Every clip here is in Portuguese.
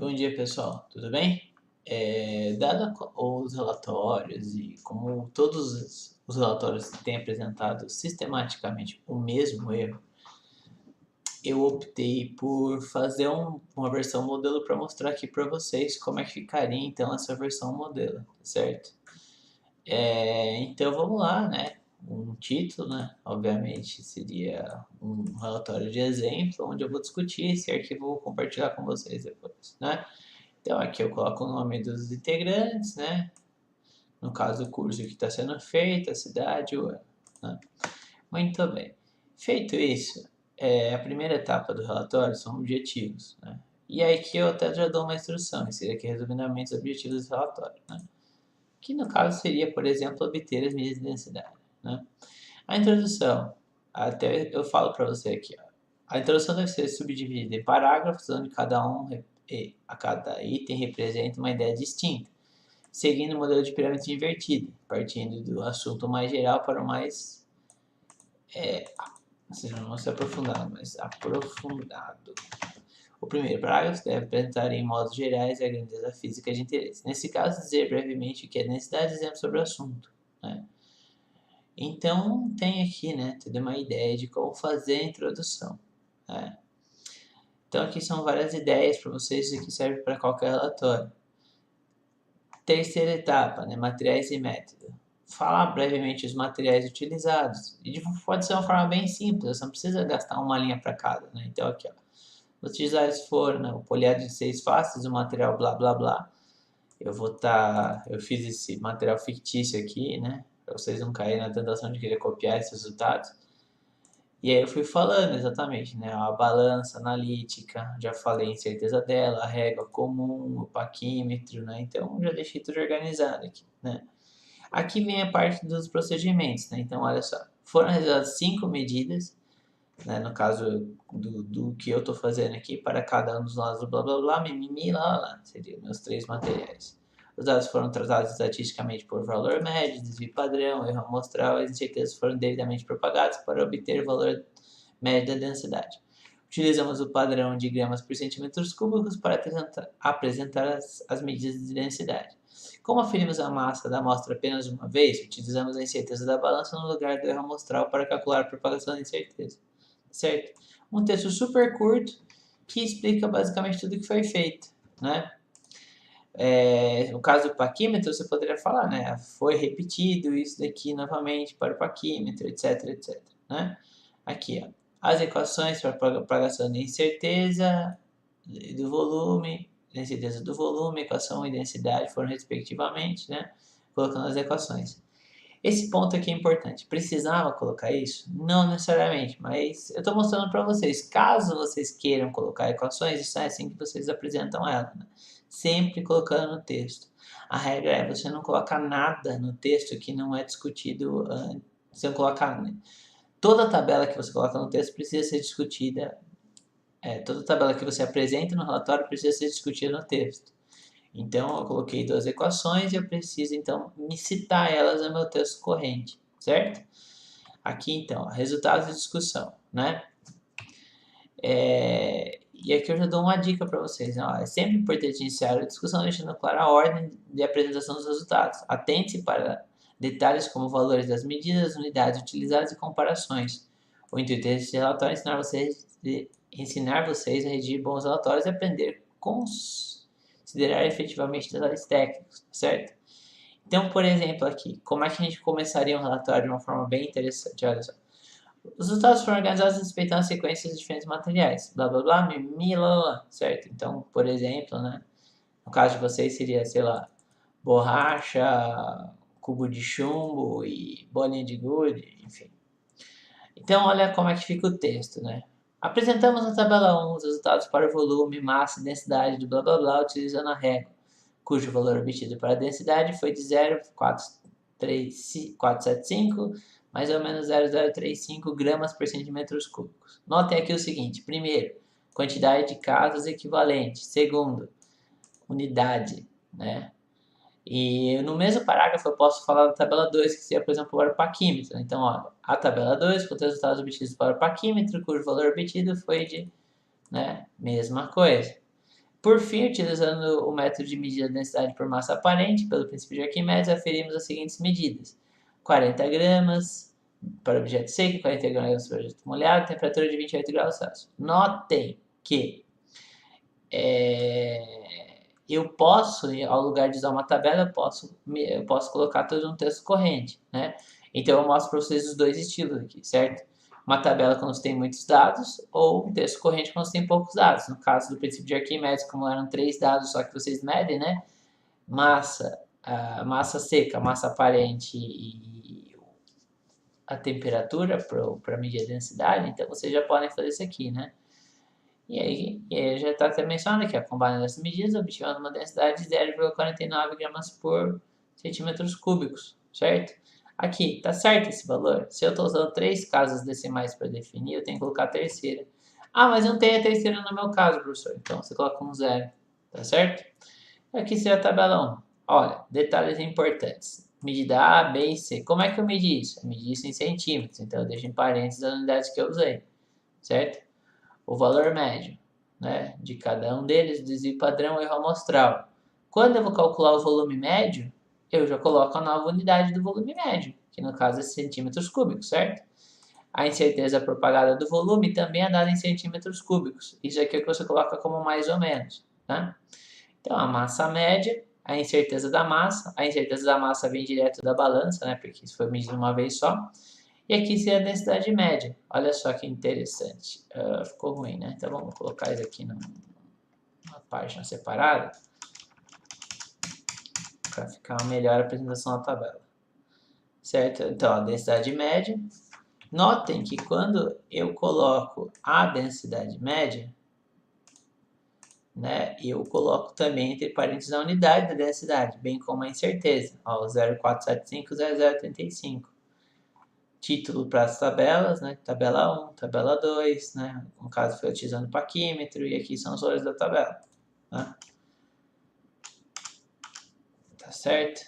Bom dia, pessoal. Tudo bem? Dado os relatórios e como todos os relatórios têm apresentado sistematicamente o mesmo erro, eu optei por fazer uma versão modelo para mostrar aqui para vocês como é que ficaria então essa versão modelo, certo? Então vamos lá, né? Um título, né? Obviamente seria um relatório de exemplo onde eu vou discutir esse arquivo e vou compartilhar com vocês depois, né? Então aqui eu coloco o nome dos integrantes, né? No caso o curso que está sendo feito, a cidade, o ano, né? Muito bem. Feito isso, a primeira etapa do relatório são objetivos, né? E aí que eu até já dou uma instrução, seria aqui resumidamente os objetivos do relatório, né? Que no caso seria, por exemplo, obter as medidas de densidade, né? A introdução, até eu falo para você aqui, ó. A introdução deve ser subdividida em parágrafos, onde cada item representa uma ideia distinta, seguindo o modelo de pirâmide invertida, partindo do assunto mais geral para o mais, não se aprofundado, mas aprofundado. O primeiro parágrafo deve apresentar em modos gerais a grandeza física de interesse. Nesse caso, dizer brevemente o que é densidade, exemplo sobre o assunto, né? Então, tem aqui, né, ter uma ideia de como fazer a introdução, né? Então, aqui são várias ideias para vocês, isso aqui serve para qualquer relatório. Terceira etapa, né, materiais e método. Falar brevemente os materiais utilizados. E pode ser uma forma bem simples, você não precisa gastar uma linha para cada, né? Então, aqui, ó. Os utilizados foram, né, o poliédro de 6 faces, o material blá blá blá. Eu fiz esse material fictício aqui, né, para vocês não caírem na tentação de querer copiar esses resultados. E aí eu fui falando exatamente, né? A balança analítica, já falei a incerteza dela, a régua comum, o paquímetro, né? Então já deixei tudo organizado aqui, né? Aqui vem a parte dos procedimentos, né? Então olha só, foram realizadas 5 medidas, né? No caso do que eu estou fazendo aqui para cada um dos lados do blá blá blá, mimimi, lá lá lá, seriam meus 3 materiais. Os dados foram tratados estatisticamente por valor médio, desvio padrão, erro amostral, e as incertezas foram devidamente propagadas para obter o valor médio da densidade. Utilizamos o padrão de gramas por centímetros cúbicos para apresentar as medidas de densidade. Como aferimos a massa da amostra apenas uma vez, utilizamos a incerteza da balança no lugar do erro amostral para calcular a propagação da incerteza. Certo? Um texto super curto que explica basicamente tudo o que foi feito, né? No caso do paquímetro, você poderia falar, né? Foi repetido isso daqui novamente para o paquímetro, etc, etc, né? Aqui, ó. As equações para a propagação de incerteza do volume, incerteza do volume, equação e densidade foram respectivamente, né? Colocando as equações. Esse ponto aqui é importante. Precisava colocar isso? Não necessariamente, mas eu estou mostrando para vocês. Caso vocês queiram colocar equações, isso é assim que vocês apresentam ela, né? Sempre colocando no texto. A regra é você não colocar nada no texto que não é discutido antes. Você não colocar, né? Toda tabela que você coloca no texto precisa ser discutida. Toda tabela que você apresenta no relatório precisa ser discutida no texto. Então, eu coloquei duas equações e eu preciso, então, me citar elas no meu texto corrente, certo? Aqui, então, resultados de discussão, né? E aqui eu já dou uma dica para vocês, né? Ó, é sempre importante iniciar a discussão deixando clara a ordem de apresentação dos resultados. Atente-se para detalhes como valores das medidas, unidades utilizadas e comparações. O intuito desse relatório é ensinar vocês a redigir bons relatórios e aprender considerar efetivamente detalhes técnicos, certo? Então, por exemplo, aqui, como é que a gente começaria um relatório de uma forma bem interessante? Olha só. Os resultados foram organizados respeitando sequências de diferentes materiais, blá blá blá, mimi, lá lá lá, certo? Então, por exemplo, né? No caso de vocês seria, sei lá, borracha, cubo de chumbo e bolinha de gude, enfim. Então, olha como é que fica o texto, né? Apresentamos na tabela 1 os resultados para o volume, massa e densidade do blá blá blá utilizando a régua, cujo valor obtido para a densidade foi de 0,475, mais ou menos 0,035 gramas por centímetros cúbicos. Notem aqui o seguinte: primeiro, quantidade de casos equivalente. Segundo, unidade, né? E no mesmo parágrafo eu posso falar da tabela 2, que seria, por exemplo, para o paquímetro. Então, ó, a tabela 2 com os resultados obtidos para o paquímetro, cujo valor obtido foi de, né, mesma coisa. Por fim, utilizando o método de medida da densidade por massa aparente, pelo princípio de Arquimedes, aferimos as seguintes medidas: 40 gramas para objeto seco, 40 gramas para objeto molhado, temperatura de 28 graus Celsius. Notem que eu posso, ao lugar de usar uma tabela, eu posso colocar todo um texto corrente, né? Então eu mostro para vocês os dois estilos aqui, certo? Uma tabela quando você tem muitos dados, ou um texto corrente quando você tem poucos dados. No caso do princípio de Arquimedes, como eram 3 dados, só que vocês medem, né? Massa seca, massa aparente e a temperatura para medir a densidade, então vocês já podem fazer isso aqui, né? E aí já está até mencionado aqui, combinando essas medidas, obtivendo uma densidade de 0,49 gramas por centímetros cúbicos, certo? Aqui, está certo esse valor? Se eu estou usando 3 casas decimais para definir, eu tenho que colocar a terceira. Ah, mas não tem a terceira no meu caso, professor. Então, você coloca um 0, tá certo? Aqui seria a tabela 1. Olha, detalhes importantes. Medida A, B e C. Como é que eu medi isso? Eu medi isso em centímetros, então eu deixo em parênteses as unidades que eu usei, certo? O valor médio, né, de cada um deles, desvio padrão, erro amostral. Quando eu vou calcular o volume médio, eu já coloco a nova unidade do volume médio, que no caso é centímetros cúbicos, certo? A incerteza propagada do volume também é dada em centímetros cúbicos. Isso aqui é o que você coloca como mais ou menos, tá? Então, a massa média, a incerteza da massa vem direto da balança, né, porque isso foi medido uma vez só. E aqui seria a densidade média. Olha só que interessante. Ficou ruim, né? Então vamos colocar isso aqui numa página separada para ficar uma melhor apresentação da tabela. Certo? Então, a densidade média. Notem que quando eu coloco a densidade média, né, eu coloco também entre parênteses a unidade da densidade, bem como a incerteza. Ó, 0,475, 0,035. Título para as tabelas, né? Tabela 1, tabela 2, né? No caso foi utilizando o paquímetro e aqui são os valores da tabela, né? Tá certo?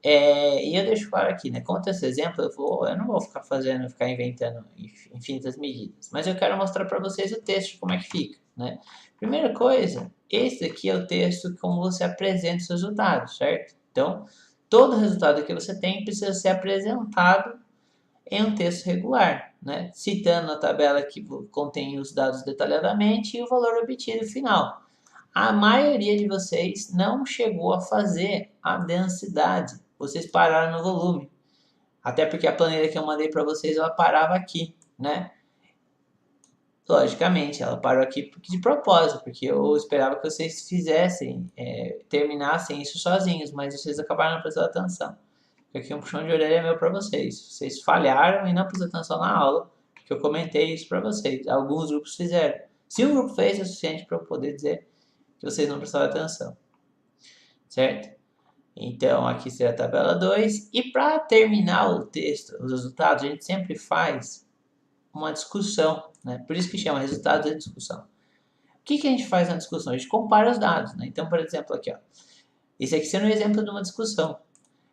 E eu deixo claro aqui, né? Conta esse exemplo, eu não vou ficar inventando infinitas medidas, mas eu quero mostrar para vocês o texto, como é que fica, né? Primeira coisa, esse aqui é o texto como você apresenta os resultados, certo? Então, todo resultado que você tem precisa ser apresentado em um texto regular, né? Citando a tabela que contém os dados detalhadamente e o valor obtido final. A maioria de vocês não chegou a fazer a densidade, vocês pararam no volume. Até porque a planilha que eu mandei para vocês, ela parava aqui, né? Logicamente, ela parou aqui de propósito, porque eu esperava que vocês terminassem isso sozinhos, mas vocês acabaram não prestando atenção. Aqui um puxão de orelha meu para vocês. Vocês falharam e não prestaram atenção na aula, porque eu comentei isso para vocês. Alguns grupos fizeram. Se um grupo fez, é o suficiente para eu poder dizer que vocês não prestaram atenção. Certo? Então, aqui será a tabela 2. E para terminar o texto, os resultados, a gente sempre faz uma discussão, né? Por isso que chama resultados de discussão. O que a gente faz na discussão? A gente compara os dados, né? Então, por exemplo, aqui, ó. Esse aqui sendo um exemplo de uma discussão.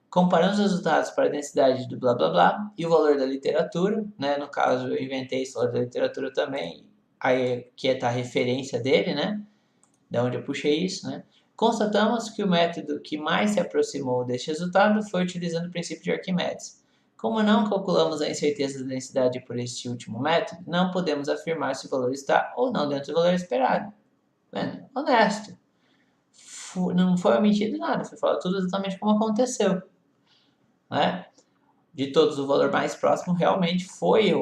Comparando os resultados para a densidade do blá blá blá e o valor da literatura, né? No caso, eu inventei esse valor da literatura também, aí que é a referência dele, né? Da onde eu puxei isso, né? Constatamos que o método que mais se aproximou deste resultado foi utilizando o princípio de Arquimedes. Como não calculamos a incerteza da densidade por este último método, não podemos afirmar se o valor está ou não dentro do valor esperado. Vendo? Honesto. Não foi omitido nada, foi falado tudo exatamente como aconteceu. Né? De todos, o valor mais próximo realmente foi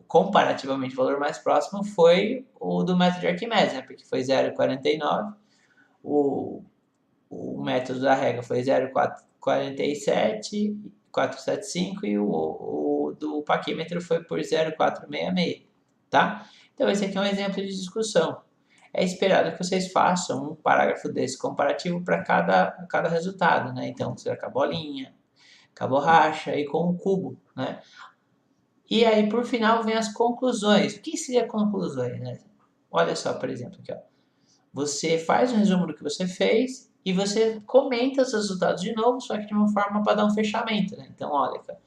comparativamente, o valor mais próximo foi o do método de Arquimedes, né? Porque foi 0,49, o método da regra foi 0,47, 475 e o do paquímetro foi por 0,466, tá? Então esse aqui é um exemplo de discussão. É esperado que vocês façam um parágrafo desse comparativo para cada resultado, né? Então, você com a bolinha, com a borracha e com o cubo, né? E aí, por final, vem as conclusões. O que seria conclusões, né? Olha só, por exemplo, aqui, ó. Você faz um resumo do que você fez e você comenta os resultados de novo, só que de uma forma para dar um fechamento, né? Então, olha, cara,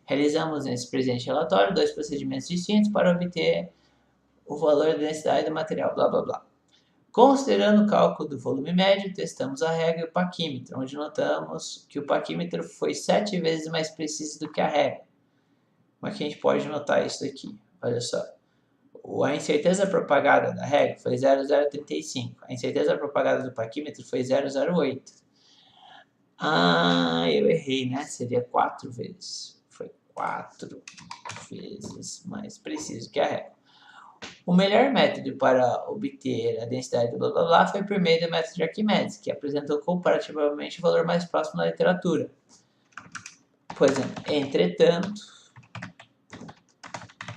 realizamos nesse presente relatório 2 procedimentos distintos para obter o valor da densidade do material, blá, blá, blá. Considerando o cálculo do volume médio, testamos a regra e o paquímetro, onde notamos que o paquímetro foi 7 vezes mais preciso do que a regra. Como é que a gente pode notar isso aqui? Olha só. A incerteza propagada da regra foi 0,035. A incerteza propagada do paquímetro foi 0,08. Ah, eu errei, né? Seria 4 vezes. Foi 4 vezes mais preciso que a regra. O melhor método para obter a densidade do blá blá blá foi por meio do método de Arquimedes, que apresentou comparativamente o valor mais próximo na literatura. Por exemplo, entretanto,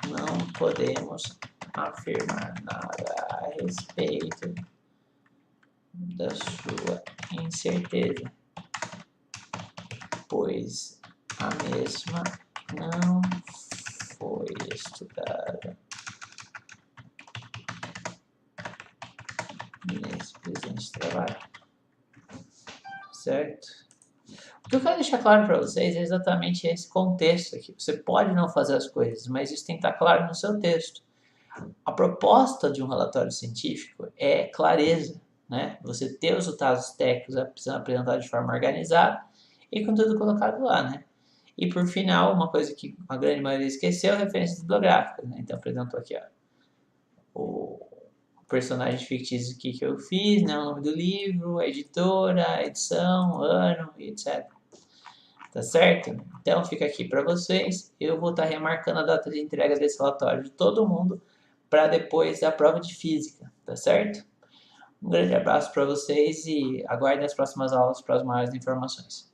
não podemos afirmar nada a respeito da sua incerteza, pois a mesma não foi estudada nesse presente trabalho, certo? O que eu quero deixar claro para vocês é exatamente esse contexto aqui. Você pode não fazer as coisas, mas isso tem que estar claro no seu texto. A proposta de um relatório científico é clareza, né? Você ter os resultados técnicos sendo apresentados de forma organizada e com tudo colocado lá, né? E por final, uma coisa que a grande maioria esqueceu, referências bibliográficas, né? Então apresentou aqui, ó, o personagem fictício que eu fiz, né? O nome do livro, a editora, a edição, ano e etc. Tá certo? Então fica aqui para vocês. Eu vou estar remarcando a data de entrega desse relatório de todo mundo para depois da prova de física, tá certo? Um grande abraço para vocês e aguardem as próximas aulas para as maiores informações.